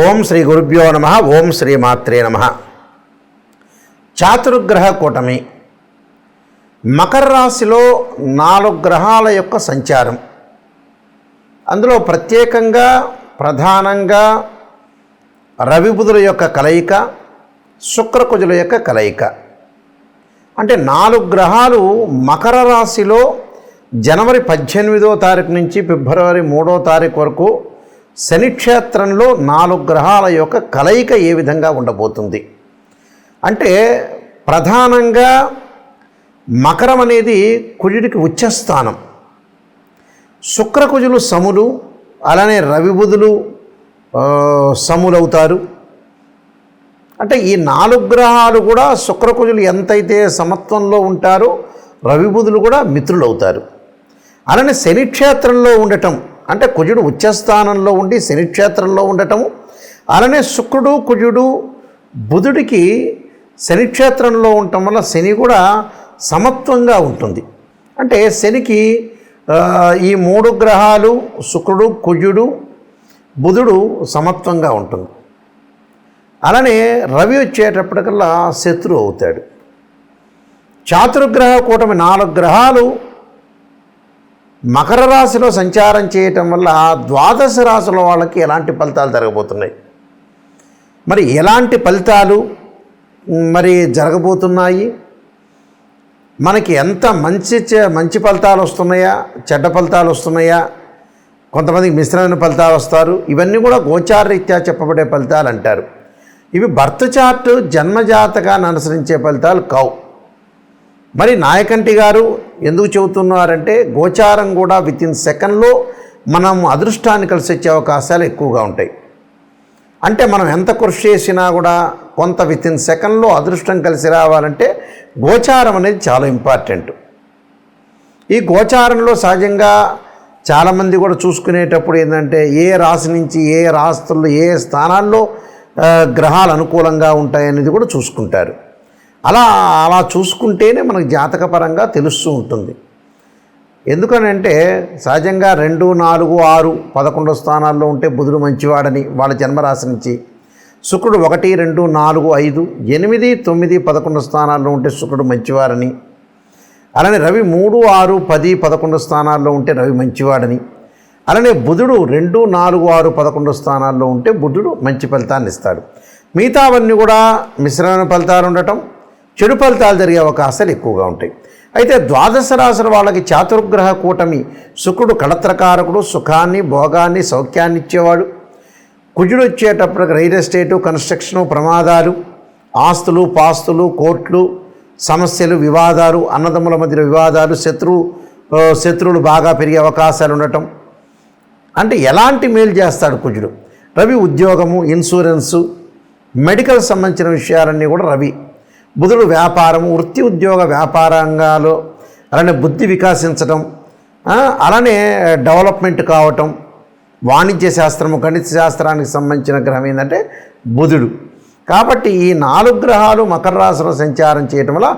ఓం శ్రీ గురుభ్యో నమ. ఓం శ్రీ మాత్రే నమ. చాతుర్గ్రహ కూటమి మకర రాశిలో 4 గ్రహాల యొక్క సంచారం. అందులో ప్రత్యేకంగా ప్రధానంగా రవి బుధుల యొక్క కలయిక, శుక్రకుజుల యొక్క కలయిక. అంటే 4 గ్రహాలు మకర రాశిలో జనవరి 18వ తారీఖు నుంచి ఫిబ్రవరి 3వ తారీఖు వరకు శనిక్షేత్రంలో 4 గ్రహాల యొక్క కలయిక ఏ విధంగా ఉండబోతుంది అంటే, ప్రధానంగా మకరం అనేది కుజుడికి ఉచ్చస్థానం. శుక్రకుజులు సములు, అలానే రవి బుధులు సములవుతారు. అంటే ఈ 4 గ్రహాలు కూడా శుక్రకుజులు ఎంతైతే సమత్వంలో ఉంటారో రవి బుధులు కూడా మిత్రులు అవుతారు. అలానే శనిక్షేత్రంలో ఉండటం అంటే కుజుడు ఉచ్చస్థానంలో ఉండి శనిక్షేత్రంలో ఉండటము, అలానే శుక్రుడు కుజుడు బుధుడికి శనిక్షేత్రంలో ఉండటం వల్ల శని కూడా సమత్వంగా ఉంటుంది. అంటే శనికి ఈ 3 గ్రహాలు శుక్రుడు కుజుడు బుధుడు సమత్వంగా ఉంటుంది. అలానే రవి వచ్చేటప్పటికల్లా శత్రువు అవుతాడు. చాతుర్గ్రహ కూటమి 4 గ్రహాలు మకర రాశిలో సంచారం చేయటం వల్ల ద్వాదశ రాశుల వాళ్ళకి ఎలాంటి ఫలితాలు జరగబోతున్నాయి, మరి ఎలాంటి ఫలితాలు మరి జరగబోతున్నాయి, మనకి ఎంత మంచి ఫలితాలు వస్తున్నాయా, చెడ్డ ఫలితాలు వస్తున్నాయా, కొంతమందికి మిశ్రమైన ఫలితాలు వస్తారు. ఇవన్నీ కూడా గోచారరీత్యా చెప్పబడే ఫలితాలు అంటారు. ఇవి బర్త్ చార్ట్ జన్మజాతకాన్ని అనుసరించే ఫలితాలు కావు. మరి నాయకంటి గారు ఎందుకు చెబుతున్నారంటే, గోచారం కూడా వితిన్ సెకండ్లో మనం అదృష్టాన్ని కలిసి వచ్చే అవకాశాలు ఎక్కువగా ఉంటాయి. అంటే మనం ఎంత కృషి చేసినా కూడా కొంత వితిన్ సెకండ్లో అదృష్టం కలిసి రావాలంటే గోచారం అనేది చాలా ఇంపార్టెంట్. ఈ గోచారంలో సహజంగా చాలామంది కూడా చూసుకునేటప్పుడు ఏంటంటే, ఏ రాశి నుంచి ఏ రాశుల్లో ఏ స్థానాల్లో గ్రహాలు అనుకూలంగా ఉంటాయనేది కూడా చూసుకుంటారు. అలా చూసుకుంటేనే మనకు జాతకపరంగా తెలుస్తూ ఉంటుంది. ఎందుకనంటే సహజంగా 2, 4, 6, 11 స్థానాల్లో ఉంటే బుధుడు మంచివాడని వాళ్ళ జన్మరాశి నుంచి, శుక్రుడు 1, 2, 4, 5, 8, 9, 11 స్థానాల్లో ఉంటే శుక్రుడు మంచివారని, అలానే రవి 3, 6, 10, 11 స్థానాల్లో ఉంటే రవి మంచివాడని, అలానే బుధుడు 2, 4, 6, 11 స్థానాల్లో ఉంటే బుధుడు మంచి ఫలితాన్ని ఇస్తాడు. మిగతావన్నీ కూడా మిశ్రమైన ఫలితాలు ఉండటం, చెడు ఫలితాలు జరిగే అవకాశాలు ఎక్కువగా ఉంటాయి. అయితే ద్వాదశ రాశుల వాళ్ళకి చాతుర్గ్రహ కూటమి శుక్రుడు కళత్రకారకుడు, సుఖాన్ని భోగాన్ని సౌఖ్యాన్ని ఇచ్చేవాడు. కుజుడు వచ్చేటప్పటికి రియల్ ఎస్టేటు, కన్స్ట్రక్షను, ప్రమాదాలు, ఆస్తులు పాస్తులు, కోర్టులు, సమస్యలు, వివాదాలు, అన్నదమ్ముల మధ్య వివాదాలు, శత్రువులు బాగా పెరిగే అవకాశాలు ఉండటం. అంటే ఎలాంటి మేలు చేస్తాడు కుజుడు? రవి ఉద్యోగము, ఇన్సూరెన్సు, మెడికల్ సంబంధించిన విషయాలన్నీ కూడా రవి. బుధుడు వ్యాపారము, వృత్తి ఉద్యోగ వ్యాపార రంగాలు, అలానే బుద్ధి వికాసించడం, అలానే డెవలప్మెంట్ కావటం, వాణిజ్య శాస్త్రము, గణిత శాస్త్రానికి సంబంధించిన గ్రహం ఏంటంటే బుధుడు. కాబట్టి ఈ 4 గ్రహాలు మకర రాశిలో సంచారం చేయటం వల్ల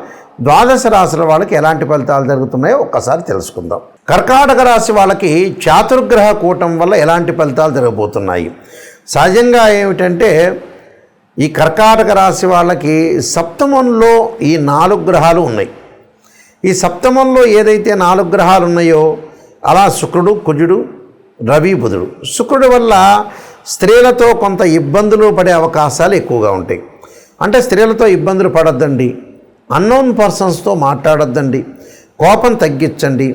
ద్వాదశ రాశుల వాళ్ళకి ఎలాంటి ఫలితాలు జరుగుతున్నాయో ఒక్కసారి తెలుసుకుందాం. కర్కాటక రాశి వాళ్ళకి చాతుర్గ్రహ కూటం వల్ల ఎలాంటి ఫలితాలు జరగబోతున్నాయి. సహజంగా ఏమిటంటే, ఈ కర్కాటక రాశి వాళ్ళకి సప్తమంలో ఈ 4 గ్రహాలు ఉన్నాయి. ఈ సప్తమంలో ఏదైతే 4 గ్రహాలు ఉన్నాయో అలా శుక్రుడు కుజుడు రవి బుధుడు. శుక్రుడి వల్ల స్త్రీలతో కొంత ఇబ్బందులు పడే అవకాశాలు ఎక్కువగా ఉంటాయి. అంటే స్త్రీలతో ఇబ్బందులు పడొద్దండి, అన్నోన్ పర్సన్స్తో మాట్లాడొద్దండి, కోపం తగ్గించండి,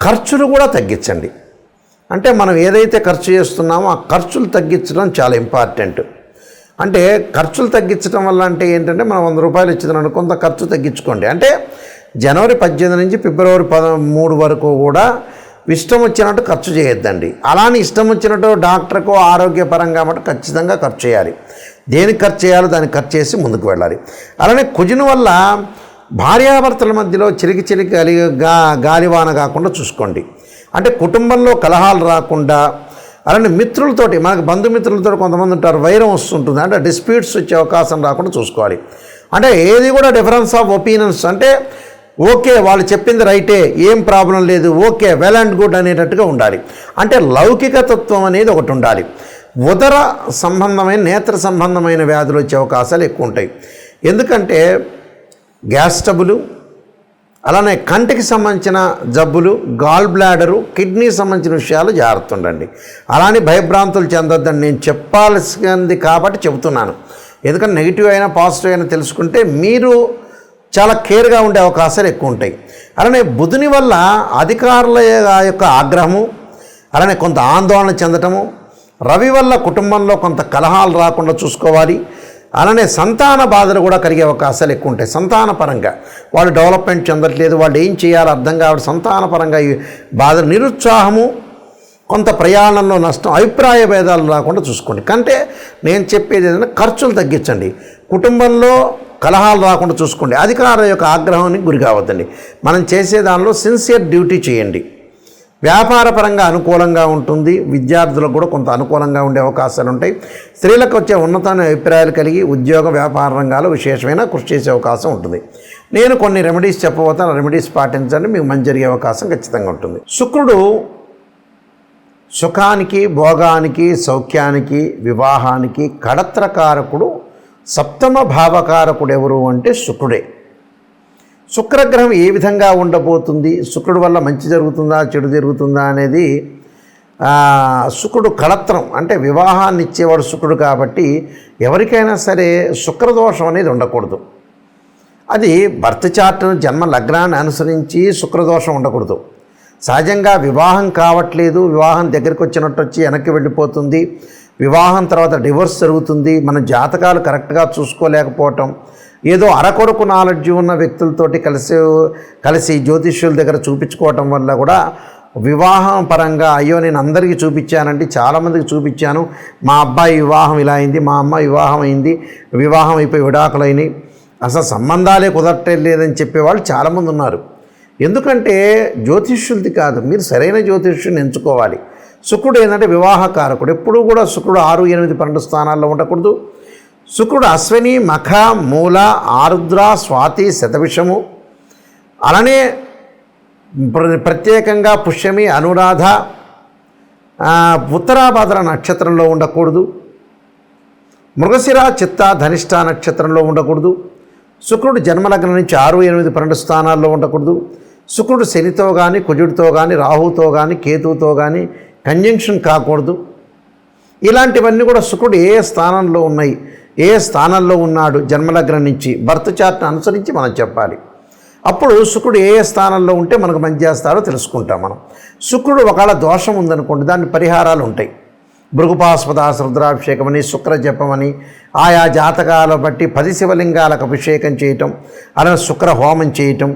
ఖర్చులు కూడా తగ్గించండి. అంటే మనం ఏదైతే ఖర్చు చేస్తున్నామో ఆ ఖర్చులు తగ్గించడం చాలా ఇంపార్టెంట్. అంటే ఖర్చులు తగ్గించడం వల్ల అంటే ఏంటంటే, మనం 100 రూపాయలు ఇచ్చిందని కొంత ఖర్చు తగ్గించుకోండి. అంటే జనవరి 18 నుంచి ఫిబ్రవరి 13 వరకు కూడా ఇష్టం వచ్చినట్టు ఖర్చు చేయొద్దండి. అలానే ఇష్టం వచ్చినట్టు డాక్టర్కో ఆరోగ్యపరంగా మటు ఖచ్చితంగా ఖర్చు చేయాలి. దేనికి ఖర్చు చేయాలో దానికి ఖర్చు చేసి ముందుకు వెళ్ళాలి. అలానే కుజుని వల్ల భార్యాభర్తల మధ్యలో చిలికి గాలివాన కాకుండా చూసుకోండి. అంటే కుటుంబంలో కలహాలు రాకుండా, అలానే మిత్రులతోటి, మనకు బంధుమిత్రులతో కొంతమంది ఉంటారు, వైరం వస్తుంటుంది, అంటే డిస్ప్యూట్స్ వచ్చే అవకాశం రాకుండా చూసుకోవాలి. అంటే ఏది కూడా డిఫరెన్స్ ఆఫ్ ఒపీనియన్స్, అంటే ఓకే వాళ్ళు చెప్పింది రైటే, ఏం ప్రాబ్లం లేదు, ఓకే వెల్ అండ్ గుడ్ అనేటట్టుగా ఉండాలి. అంటే లౌకిక తత్వం అనేది ఒకటి ఉండాలి. ఉదర సంబంధమైన నేత్ర సంబంధమైన వ్యాధులు వచ్చే అవకాశాలు ఎక్కువ ఉంటాయి. ఎందుకంటే గ్యాస్ ట్రబుల్, అలానే కంటికి సంబంధించిన జబ్బులు, గాల్ బ్లాడరు, కిడ్నీ సంబంధించిన విషయాలు జాగ్రత్త ఉండండి. అలానే భయభ్రాంతులు చెందొద్దని నేను చెప్పాల్సింది కాబట్టి చెబుతున్నాను. ఎందుకంటే నెగిటివ్ అయినా పాజిటివ్ అయినా తెలుసుకుంటే మీరు చాలా కేర్గా ఉండే అవకాశాలు ఎక్కువ ఉంటాయి. అలానే బుధుని వల్ల అధికారుల యొక్క ఆగ్రహము, అలానే కొంత ఆందోళన చెందటము, రవి వల్ల కుటుంబంలో కొంత కలహాలు రాకుండా చూసుకోవాలి. అలానే సంతాన బాధలు కూడా కలిగే అవకాశాలు ఎక్కువ ఉంటాయి. సంతానపరంగా వాళ్ళు డెవలప్మెంట్ చెందట్లేదు, వాళ్ళు ఏం చేయాలో అర్థం కావడం, సంతానపరంగా ఈ బాధలు, నిరుత్సాహము, కొంత ప్రయాణంలో నష్టం, అభిప్రాయ భేదాలు రాకుండా చూసుకోండి. కంటే నేను చెప్పేది ఏదైనా ఖర్చులు తగ్గించండి, కుటుంబంలో కలహాలు రాకుండా చూసుకోండి, అధికారుల యొక్క ఆగ్రహానికి గురి కావద్దండి. మనం చేసే దానిలో సిన్సియర్ డ్యూటీ చేయండి. వ్యాపారపరంగా అనుకూలంగా ఉంటుంది, విద్యార్థులకు కూడా కొంత అనుకూలంగా ఉండే అవకాశాలు ఉంటాయి. స్త్రీలకు వచ్చే ఉన్నతమైన అభిప్రాయాలు కలిగి ఉద్యోగ వ్యాపార రంగాల్లో విశేషమైన కృషి చేసే అవకాశం ఉంటుంది. నేను కొన్ని రెమెడీస్ చెప్పబోతాను, రెమెడీస్ పాటించండి, మీకు మంచి జరిగే అవకాశం ఖచ్చితంగా ఉంటుంది. శుక్రుడు సుఖానికి, భోగానికి, సౌఖ్యానికి, వివాహానికి కడత్రకారకుడు. సప్తమ భావకారకుడు ఎవరు అంటే శుక్రుడే. శుక్రగ్రహం ఏ విధంగా ఉండబోతుంది, శుక్రుడు వల్ల మంచి జరుగుతుందా చెడు జరుగుతుందా అనేది, శుక్రుడు కళత్రం అంటే వివాహాన్ని ఇచ్చేవాడు శుక్రుడు కాబట్టి ఎవరికైనా సరే శుక్రదోషం అనేది ఉండకూడదు. అది బర్త్ చార్ట్ను జన్మ లగ్నాన్ని అనుసరించి శుక్రదోషం ఉండకూడదు. సహజంగా వివాహం కావట్లేదు, వివాహం దగ్గరికి వచ్చినట్టు వచ్చి వెనక్కి వెళ్ళిపోతుంది, వివాహం తర్వాత డివోర్స్ జరుగుతుంది, మన జాతకాలు కరెక్ట్గా చూసుకోలేకపోవటం, ఏదో అరకొరకు నాలెడ్జ్ ఉన్న వ్యక్తులతోటి కలిసి జ్యోతిష్యుల దగ్గర చూపించుకోవటం వల్ల కూడా వివాహం పరంగా అయ్యో నేను అందరికీ చూపించానంటే చాలామందికి చూపించాను, మా అబ్బాయి వివాహం ఇలా అయింది, మా అమ్మాయి వివాహం అయింది, వివాహం అయిపోయి విడాకులైనవి, అసలు సంబంధాలే కుదరట్లేదని చెప్పేవాళ్ళు చాలామంది ఉన్నారు. ఎందుకంటే జ్యోతిష్యులది కాదు, మీరు సరైన జ్యోతిష్యుని ఎంచుకోవాలి. శుక్రుడు ఏంటంటే వివాహకారకుడు. ఎప్పుడూ కూడా శుక్రుడు 6, 8, 12 స్థానాల్లో ఉండకూడదు. శుక్రుడు అశ్విని, మఖ, మూల, ఆరుద్ర, స్వాతి, శతభిషము, అలానే ప్రత్యేకంగా పుష్యమి, అనురాధ, ఉత్తరాభాద్ర నక్షత్రంలో ఉండకూడదు. మృగశిర, చిత్త, ధనిష్ట నక్షత్రంలో ఉండకూడదు. శుక్రుడు జన్మలగ్నం నుంచి 6, 8, 12 స్థానాల్లో ఉండకూడదు. శుక్రుడు శనితో కానీ, కుజుడితో కానీ, రాహుతో కానీ, కేతువుతో కానీ కంజంక్షన్ కాకూడదు. ఇలాంటివన్నీ కూడా శుక్రుడు ఏ స్థానంలో ఉన్నాయి, ఏ స్థానంలో ఉన్నాడు జన్మలగ్నం నుంచి బర్త్ చార్ట్ని అనుసరించి మనం చెప్పాలి. అప్పుడు శుక్రుడు ఏ స్థానంలో ఉంటే మనకు మంచి చేస్తాడో తెలుసుకుంటాం మనం. శుక్రుడు ఒకవేళ దోషం ఉందనుకోండి, దాని పరిహారాలు ఉంటాయి. భృగుపాస్పదాస రుద్రాభిషేకం అని, శుక్ర జపమని, ఆయా జాతకాల బట్టి 10 శివలింగాలకు అభిషేకం చేయటం, అలానే శుక్ర హోమం చేయటం,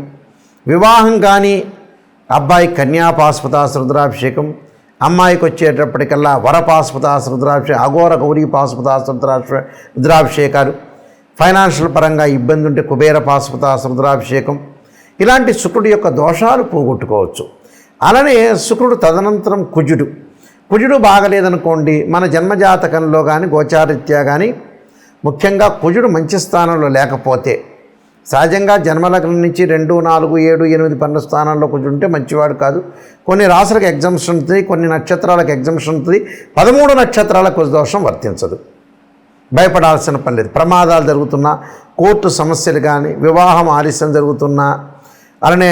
వివాహం కానీ అబ్బాయి కన్యాపాస్పదాస రుద్రాభిషేకం, అమ్మాయికి వచ్చేటప్పటికల్లా వరపాస్పదాస రుద్రాభిషేకం, అఘోర గౌరీ పాస్పదాస రుద్రాభిషేకాలు, ఫైనాన్షియల్ పరంగా ఇబ్బంది ఉంటే కుబేర పాస్పదాస రుద్రాభిషేకం, ఇలాంటి శుక్రుడి యొక్క దోషాలు పోగొట్టుకోవచ్చు. అలానే శుక్రుడు తదనంతరం కుజుడు బాగలేదనుకోండి, మన జన్మజాతకంలో కానీ గోచారీత్యా కానీ ముఖ్యంగా కుజుడు మంచి స్థానంలో లేకపోతే, సహజంగా జన్మలగ్నం నుంచి 2, 4, 7, 8, 12 స్థానాల్లో కుజుడు ఉంటే మంచివాడు కాదు. కొన్ని రాసులకు ఎగ్జామ్షన్ ఉంటుంది, కొన్ని నక్షత్రాలకు ఎగ్జామ్షన్ ఉంటుంది. 13 నక్షత్రాలకు దోషం వర్తించదు, భయపడాల్సిన పని లేదు. ప్రమాదాలు జరుగుతున్నా, కోర్టు సమస్యలు కానీ, వివాహం ఆలస్యం జరుగుతున్నా, అలానే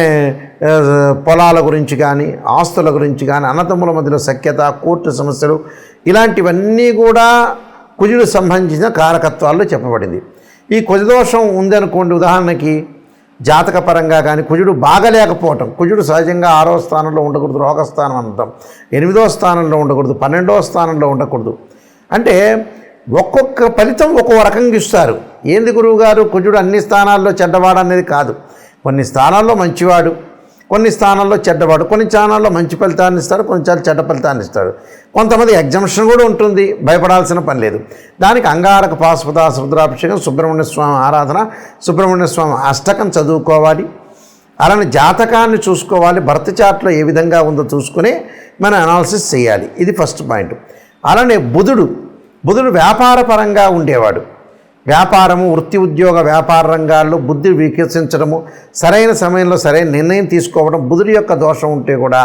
పొలాల గురించి కానీ, ఆస్తుల గురించి కానీ, అన్నదమ్ముల మధ్యలో సఖ్యత, కోర్టు సమస్యలు, ఇలాంటివన్నీ కూడా కుజుడు సంబంధించిన కారకత్వాల్లో చెప్పబడింది. ఈ కుజదోషం ఉందనుకోండి, ఉదాహరణకి జాతకపరంగా కానీ కుజుడు బాగలేకపోవటం, కుజుడు సహజంగా 6వ స్థానంలో ఉండకూడదు, రోగస్థానం అంటాం, 8వ స్థానంలో ఉండకూడదు, 12వ స్థానంలో ఉండకూడదు. అంటే ఒక్కొక్క ఫలితం ఒక్కో రకంగా ఇస్తారు. ఏంది గురువుగారు కుజుడు అన్ని స్థానాల్లో చెడ్డవాడు అనేది కాదు. కొన్ని స్థానాల్లో మంచివాడు, కొన్ని స్థానాల్లో చెడ్డవాడు, కొన్ని స్థానాల్లో మంచి ఫలితాన్ని ఇస్తాడు, కొన్నిసార్లు చెడ్డ ఫలితాన్ని ఇస్తాడు. కొంతమంది ఎగ్జామ్షన్ కూడా ఉంటుంది, భయపడాల్సిన పని లేదు. దానికి అంగారక పాశుపతాస రుద్రాభిషేకం, సుబ్రహ్మణ్య స్వామి ఆరాధన, సుబ్రహ్మణ్య స్వామి అష్టకం చదువుకోవాలి. అలానే జాతకాన్ని చూసుకోవాలి, బర్త్ చార్ట్లో ఏ విధంగా ఉందో చూసుకుని మనం అనాలిసిస్ చేయాలి. ఇది ఫస్ట్ పాయింట్. అలానే బుధుడు వ్యాపారపరంగా ఉండేవాడు. వ్యాపారము, వృత్తి, ఉద్యోగ, వ్యాపార రంగాల్లో బుద్ధి వికసించడము, సరైన సమయంలో సరైన నిర్ణయం తీసుకోవడం, బుధుడి యొక్క దోషం ఉంటే కూడా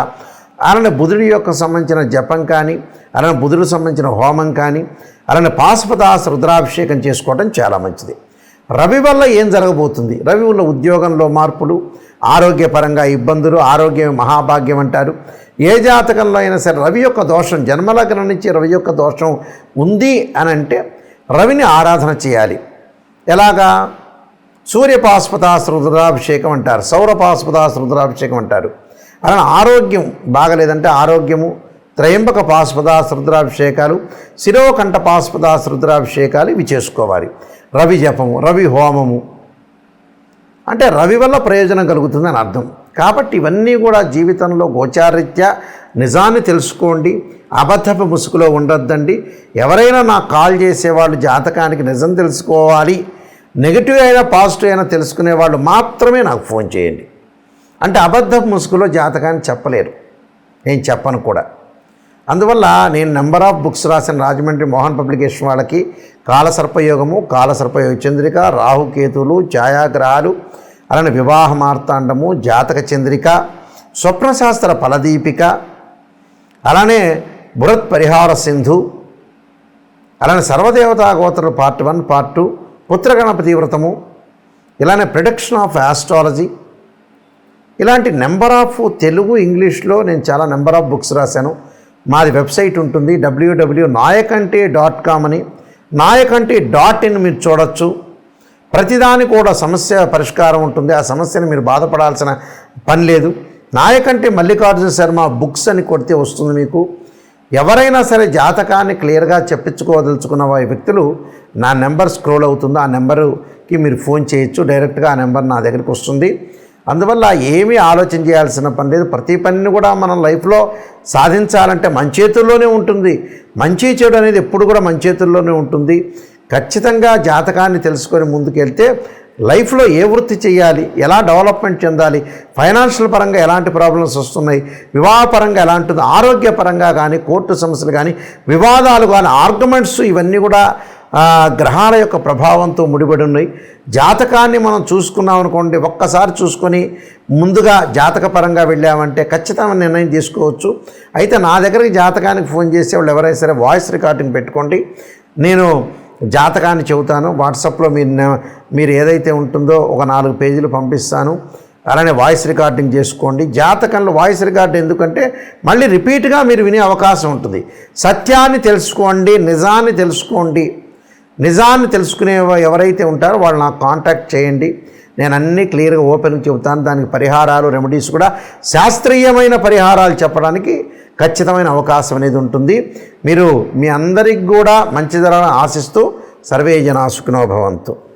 అలానే బుధుడి యొక్క సంబంధించిన జపం కానీ, అలానే బుధుడికి సంబంధించిన హోమం కానీ, అలానే పాశుపతాస రుద్రాభిషేకం చేసుకోవడం చాలా మంచిది. రవి వల్ల ఏం జరగబోతుంది? రవి వల్ల ఉద్యోగంలో మార్పులు, ఆరోగ్యపరంగా ఇబ్బందులు, ఆరోగ్యం మహాభాగ్యం అంటారు. ఏ జాతకంలో అయినా సరే రవి యొక్క దోషం, జన్మలగ్నం నుంచి రవి యొక్క దోషం ఉంది అని అంటే రవిని ఆరాధన చేయాలి. ఎలాగా? సూర్యపాశుపతాస రుద్రాభిషేకం అంటారు, సౌరపాశుపతాస రుద్రాభిషేకం అంటారు. అలానే ఆరోగ్యం బాగలేదంటే ఆరోగ్యము త్రయంబక పాశుపతాస రుద్రాభిషేకాలు, శిరోకంఠ పాశుపతాస రుద్రాభిషేకాలు ఇవి చేసుకోవాలి. రవి జపము, రవి హోమము అంటే రవి వల్ల ప్రయోజనం కలుగుతుందని అర్థం. కాబట్టి ఇవన్నీ కూడా జీవితంలో గోచారీత్యా నిజాన్ని తెలుసుకోండి, అబద్ధపు ముసుగులో ఉండొద్దండి. ఎవరైనా నాకు కాల్ చేసేవాళ్ళు జాతకానికి నిజం తెలుసుకోవాలి, నెగిటివ్ అయినా పాజిటివ్ అయినా తెలుసుకునే వాళ్ళు మాత్రమే నాకు ఫోన్ చేయండి. అంటే అబద్ధపు ముసుగులో జాతకాన్ని చెప్పలేరు, నేను చెప్పను కూడా. అందువల్ల నేను నెంబర్ ఆఫ్ బుక్స్ రాసిన రాజమండ్రి మోహన్ పబ్లికేషన్ వాళ్ళకి కాలసర్పయోగము, కాలసర్పయోగ చంద్రిక, రాహుకేతువులు, ఛాయాగ్రహాలు, అలానే వివాహ మార్తాండము, జాతక చంద్రిక, స్వప్నశాస్త్ర ఫలదీపిక, అలానే బృహత్ పరిహార సింధు, అలానే సర్వదేవతా గోత్రులు పార్ట్ 1, పార్ట్ 2, పుత్రగణపతి వ్రతము, ఇలానే ప్రిడిక్షన్ ఆఫ్ ఆస్ట్రాలజీ, ఇలాంటి నెంబర్ ఆఫ్ తెలుగు ఇంగ్లీష్లో నేను చాలా నెంబర్ ఆఫ్ బుక్స్ రాశాను. మాది వెబ్సైట్ ఉంటుంది www.nayakanti.com అని, nayakanti.in మీరు చూడొచ్చు. ప్రతిదాని కూడా సమస్య పరిష్కారం ఉంటుంది. ఆ సమస్యను మీరు బాధపడాల్సిన పని లేదు. నాయకంటి మల్లికార్జున శర్మ బుక్స్ అని కొడితే వస్తుంది మీకు. ఎవరైనా సరే జాతకాన్ని క్లియర్గా చెప్పించుకోదలుచుకున్న వ్యక్తులు నా నెంబర్ స్క్రోల్ అవుతుందో ఆ నెంబర్కి మీరు ఫోన్ చేయొచ్చు. డైరెక్ట్గా ఆ నెంబర్ నా దగ్గరికి వస్తుంది. అందువల్ల ఏమీ ఆలోచన చేయాల్సిన పని లేదు. ప్రతి పనిని కూడా మనం లైఫ్లో సాధించాలంటే మన చేతుల్లోనే ఉంటుంది. మంచి చెడు అనేది ఎప్పుడు కూడా మన చేతుల్లోనే ఉంటుంది. ఖచ్చితంగా జాతకాన్ని తెలుసుకొని ముందుకెళ్తే లైఫ్లో ఏ వృత్తి చేయాలి, ఎలా డెవలప్మెంట్ చెందాలి, ఫైనాన్షియల్ పరంగా ఎలాంటి ప్రాబ్లమ్స్ వస్తున్నాయి, వివాహపరంగా ఎలాంటిది, ఆరోగ్యపరంగా కానీ, కోర్టు సమస్యలు కానీ, వివాదాలు కానీ, ఆర్గ్యుమెంట్స్ ఇవన్నీ కూడా గ్రహాల యొక్క ప్రభావంతో ముడిపడి ఉన్నాయి. జాతకాన్ని మనం చూసుకున్నాం అనుకోండి, ఒక్కసారి చూసుకొని ముందుగా జాతకపరంగా వెళ్ళామంటే ఖచ్చితమైన నిర్ణయం తీసుకోవచ్చు. అయితే నా దగ్గరికి జాతకానికి ఫోన్ చేసే వాళ్ళు ఎవరైనా సరే వాయిస్ రికార్డింగ్ పెట్టుకోండి. నేను జాతకాన్ని చెబుతాను. వాట్సాప్లో మీరు ఏదైతే ఉంటుందో ఒక 4 పేజీలు పంపిస్తాను. అలానే వాయిస్ రికార్డింగ్ చేసుకోండి. జాతకంలో వాయిస్ రికార్డ్ ఎందుకంటే మళ్ళీ రిపీట్గా మీరు వినే అవకాశం ఉంటుంది. సత్యాన్ని తెలుసుకోండి, నిజాన్ని తెలుసుకోండి. నిజాన్ని తెలుసుకునే ఎవరైతే ఉంటారో వాళ్ళు నాకు కాంటాక్ట్ చేయండి. నేను అన్నీ క్లియర్గా ఓపెన్గా చెబుతాను. దానికి పరిహారాలు, రెమెడీస్ కూడా శాస్త్రీయమైన పరిహారాలు చెప్పడానికి ఖచ్చితమైన అవకాశం అనేది ఉంటుంది. మీరు మీ అందరికి కూడా మంచి జరగాలని ఆశిస్తూ సర్వే జనా సుఖినో భవంతు.